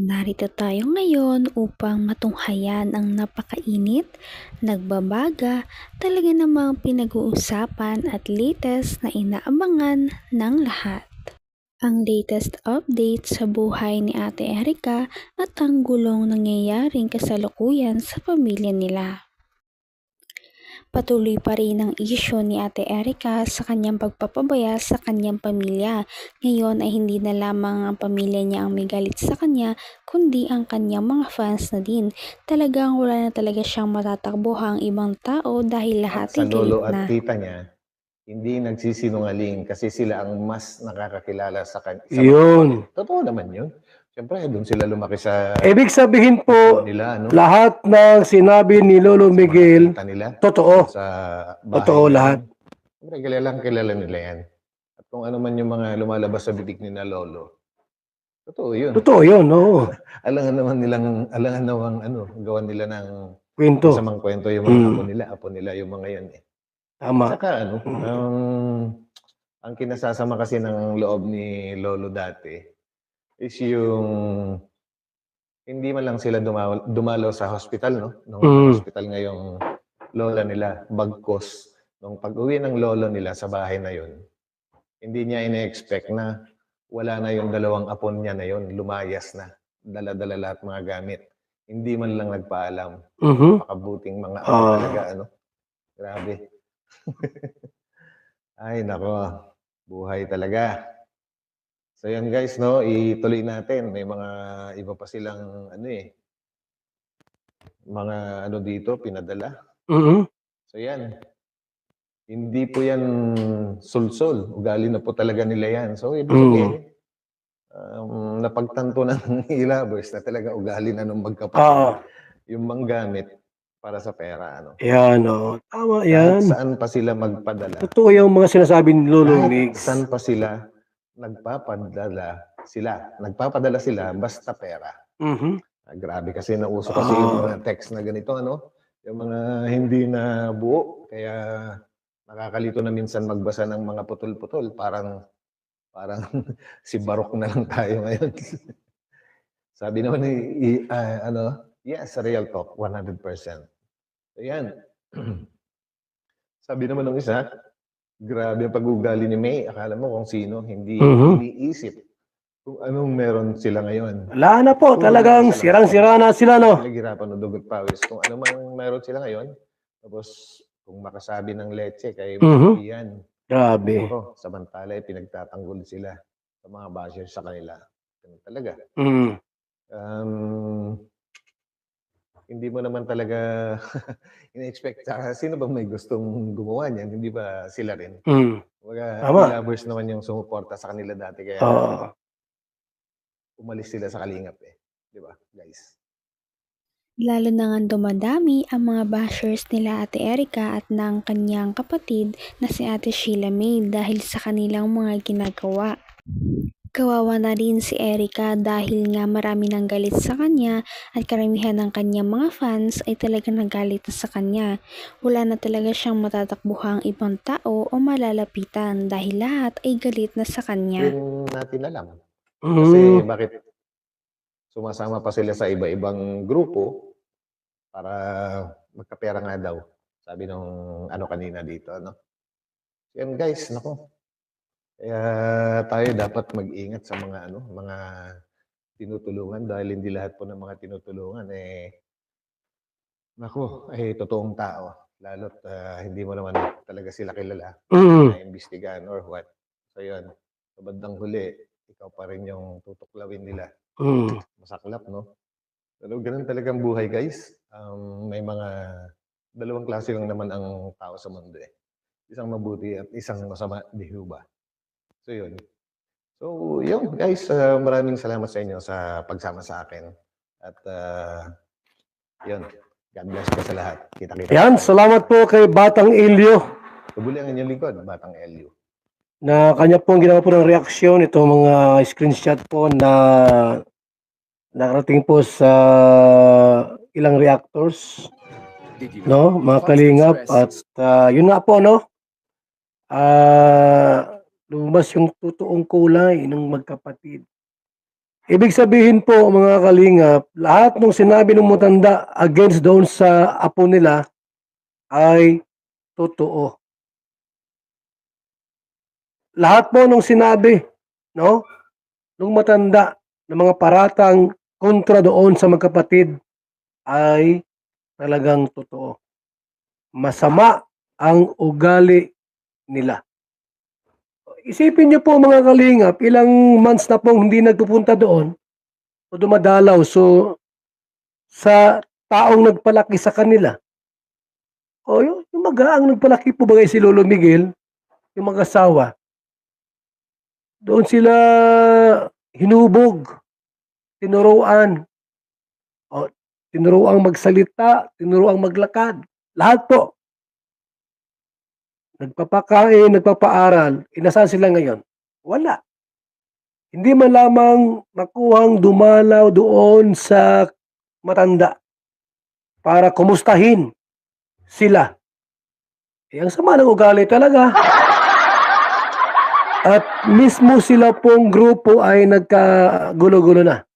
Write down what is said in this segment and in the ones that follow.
Narito tayo ngayon upang matunghayan ang napakainit, nagbabaga, talaga namang pinag-uusapan at latest na inaabangan ng lahat. Ang latest update sa buhay ni Ate Erika at ang gulong nangyayaring kasalukuyan sa pamilya nila. Patuloy pa rin ang isyu ni Ate Erika sa kanyang pagpapabaya sa kanyang pamilya. Ngayon ay hindi na lamang ang pamilya niya ang may galit sa kanya, kundi ang kanyang mga fans na din. Talagang wala na talaga siyang matatakbuhang ibang tao dahil lahat Sa ay galit lolo at na. tita niya, hindi nagsisinungaling kasi sila ang mas nakakakilala sa Yun. Totoo naman yun. Siyempre, doon sila lumaki sa Ibig sabihin po, nila, ano? lahat ng sinabi ni Lolo Sa mga Miguel, tita nila, totoo. sa bahay Totoo namin. lahat. Siyempre, kilala nila yan. At kung ano man yung mga lumalabas sa bibig ni na lolo, totoo yun. Totoo yun, oo. Alangan naman gawan nila ng Kwento. masamang kwento yung mga apo nila yung mga yan eh. Tama. Saka ang kinasasama kasi ng loob ni Lolo dati is yung hindi man lang sila dumalaw sa hospital, no? Nung hospital ngayong lola nila, bagkos. Nung pag-uwi ng lolo nila sa bahay na yon, hindi niya ina-expect na wala na yung dalawang apon niya na yon, lumayas na. Dala-dala lahat mga gamit. Hindi man lang nagpaalam. Napakabuting mga apo talaga, ano? Grabe. Ay, nako. Buhay talaga. So yan guys, no, ituloy natin. May mga iba pa silang mga dito pinadala. So yan. Hindi po yan sulsol. Ugali na po talaga nila yan. So ibig sabihin, napagtanto na ng Ilabers na talaga ugali na nung magkapatid. Yung manggamit para sa pera, ano. Yan, o. Tama Kahit yan. saan pa sila magpadala. Totoo yung mga sinasabi ni Lolo Miguel. Saan pa sila nagpapadala sila basta pera. Grabe kasi nauso kasi yung mga text na ganito, ano? Yung mga hindi na buo. Kaya nakakalito na minsan magbasa ng mga putol-putol. Parang si Barok na lang tayo ngayon. Sabi naman yes, real talk, 100%. So yan. Sabi naman ng isa, grabe ang pag-ugali ni May. Akala mo kung sino, hindi iniisip kung anong meron sila ngayon. Wala na po, talagang sirang-sira na sila, no? Pinaghirapan ng dugot pawis. Kung ano man meron sila ngayon, tapos kung makasabi ng leche kay yan. Grabe. Samantala, pinagtatanggol sila sa mga bashers sa kanila. Ganun talaga. Hindi mo naman talaga in-expect. Sino bang may gustong gumawa niyan? Hindi ba sila rin? Lovers naman yung sumuporta sa kanila dati. Kaya umalis sila sa kalingap eh. Di ba, guys? Lalo na nga dumadami ang mga bashers nila Ate Erika at ng kanyang kapatid na si Ate Sheila May dahil sa kanilang mga ginagawa. Kawawa na rin si Erika dahil nga marami nang galit sa kanya at karamihan ng kanyang mga fans ay talagang nagalit na sa kanya. Wala na talaga siyang matatakbuhang ibang tao o malalapitan dahil lahat ay galit na sa kanya. Hindi natin alam. Kasi bakit sumasama pa sila sa iba-ibang grupo para magkapera nga daw. Sabi nung kanina dito, no? Yan guys, nako. Kaya tayo dapat mag-ingat sa mga mga tinutulungan dahil hindi lahat po ng mga tinutulungan totoong tao. Lalo't hindi mo naman talaga sila kilala. Na-imbestigahan or what. So yun, sa bandang huli, ikaw pa rin yung tutuklawin nila. Masaklap, no? Pero ganun talagang buhay, guys. May mga dalawang klase lang naman ang tao sa mundo eh. Isang mabuti at isang masama, di ba? So yun. So yun, guys. Maraming salamat sa inyo sa pagsama sa akin. At yun. God bless po sa lahat. Kita-kita. Yan, salamat po kay Batang Elio. Tubuli ang inyong lingkod, Batang Elio. Na kanya pong ginawa po ng reaksyon, itong mga screenshot po na nakarating po sa ilang reactors, no, mga kalingap, at yun nga po, no, lumabas yung totoong kulay ng magkapatid. Ibig sabihin po mga kalingap, lahat ng sinabi ng matanda against doon sa apo nila ay totoo. Lahat po ng sinabi, no, ng matanda ng mga paratang kontra doon sa magkapatid ay talagang totoo. Masama ang ugali nila. Isipin niyo po mga kalingap, ilang months na pong hindi nagpupunta doon o dumadalaw. So, sa taong nagpalaki sa kanila, o yung mag-aang nagpalaki po bagay si Lolo Miguel, yung mag-asawa, doon sila hinubog, tinuruan, o tinuruang magsalita, tinuruang maglakad, lahat po. Nagpapakain, nagpapaaral, inasaan sila ngayon? Wala. Hindi man lamang makuhang dumalaw doon sa matanda para kumustahin sila. Ang sama ng ugali talaga. At mismo sila pong grupo ay nagkagulo-gulo na.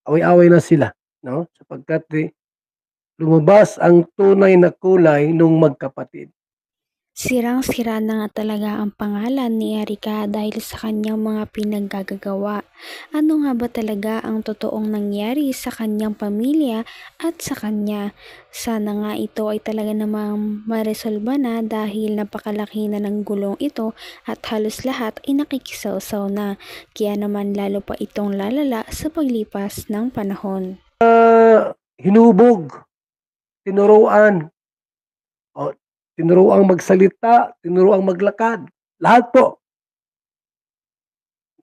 Away-away na sila, no? Sapagkat lumabas ang tunay na kulay ng magkapatid. Sirang-sira na nga talaga ang pangalan ni Erica dahil sa kanyang mga pinaggagawa. Ano nga ba talaga ang totoong nangyari sa kanyang pamilya at sa kanya? Sana nga ito ay talaga namang maresolba na dahil napakalaki na ng gulong ito at halos lahat ay nakikisawsaw na. Kaya naman lalo pa itong lalala sa paglipas ng panahon. Hinubog, tinuruan, o tinuruang magsalita, tinuruang maglakad. Lahat po.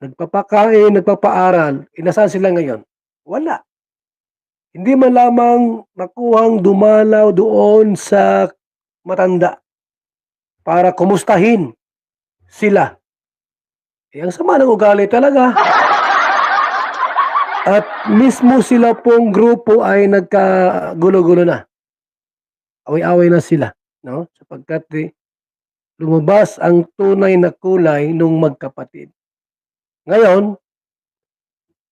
Nagpapakain, nagpapaaral. Inasaan sila ngayon? Wala. Hindi man lamang makuhang dumalaw doon sa matanda para kumustahin sila. Ang sama ng ugali talaga. At mismo sila pong grupo ay nagkagulo-gulo na. Away-away na sila, no? Sapagkat lumabas ang tunay na kulay ng magkapatid. Ngayon,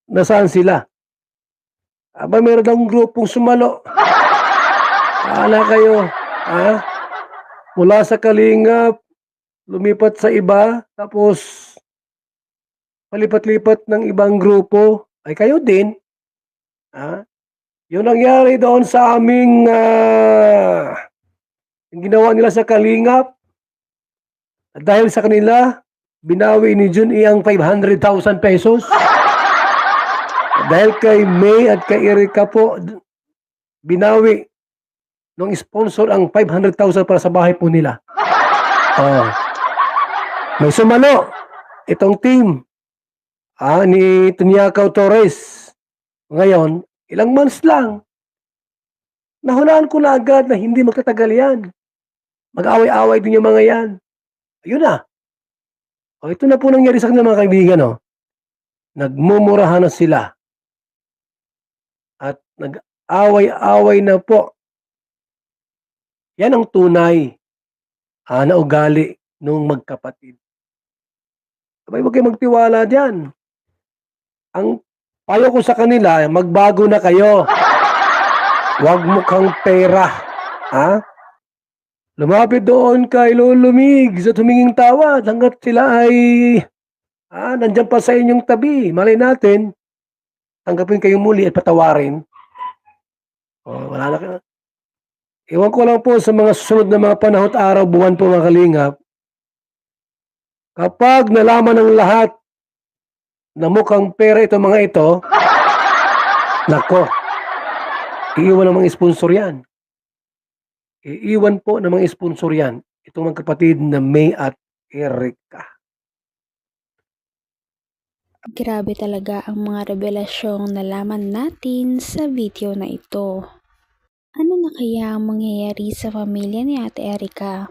nasaan sila? Aba, meron akong grupong sumalo. Paala kayo, ha? Mula sa Kalingap, lumipat sa iba, tapos palipat-lipat ng ibang grupo, ay kayo din. Ha? Yung nangyari doon sa aming yung ginawa nila sa Kalingap, dahil sa kanila, binawi ni Jun ang 500,000 pesos. Dahil kay May at kay Erica po, binawi ng sponsor ang 500,000 para sa bahay po nila. May sumalo itong team ni Tunyakaw Torres. Ngayon, ilang months lang, nahulaan ko na agad na hindi magtatagal yan. Mag-away-away din yung mga yan. Ayun na. Ito na po nangyari sa kanila mga kaibigan. Nagmumurahan na sila. At nag-away-away na po. Yan ang tunay na ugali ng magkapatid. Abay, huwag kayo magtiwala dyan. Ang payo ko sa kanila, magbago na kayo. Huwag mukhang pera. Lumapit doon kay Lolo Mig at huminging tawad hanggat sila ay nandyan pa sa inyong tabi. Malay natin, tanggapin kayo muli at patawarin. Wala na. Iwan ko lang po sa mga susunod na mga panahon at araw, buwan po mga kalingap. Kapag nalaman ng lahat na mukhang pera itong mga ito, nako, iiwan ng mga sponsor yan. Iiwan po ng mga sponsor yan. Itong mga kapatid na May at Erica. Grabe talaga ang mga revelasyong nalaman natin sa video na ito. Ano na kaya ang mangyayari sa pamilya ni Ate Erica?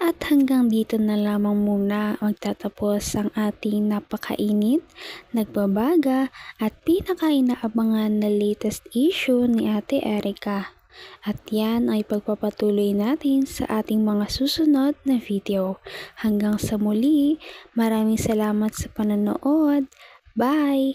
At hanggang dito na lamang muna magtatapos ang ating napakainit, nagbabaga at pinakainaabangan na latest issue ni Ate Erica. At yan ay pagpapatuloy natin sa ating mga susunod na video. Hanggang sa muli, maraming salamat sa panonood. Bye!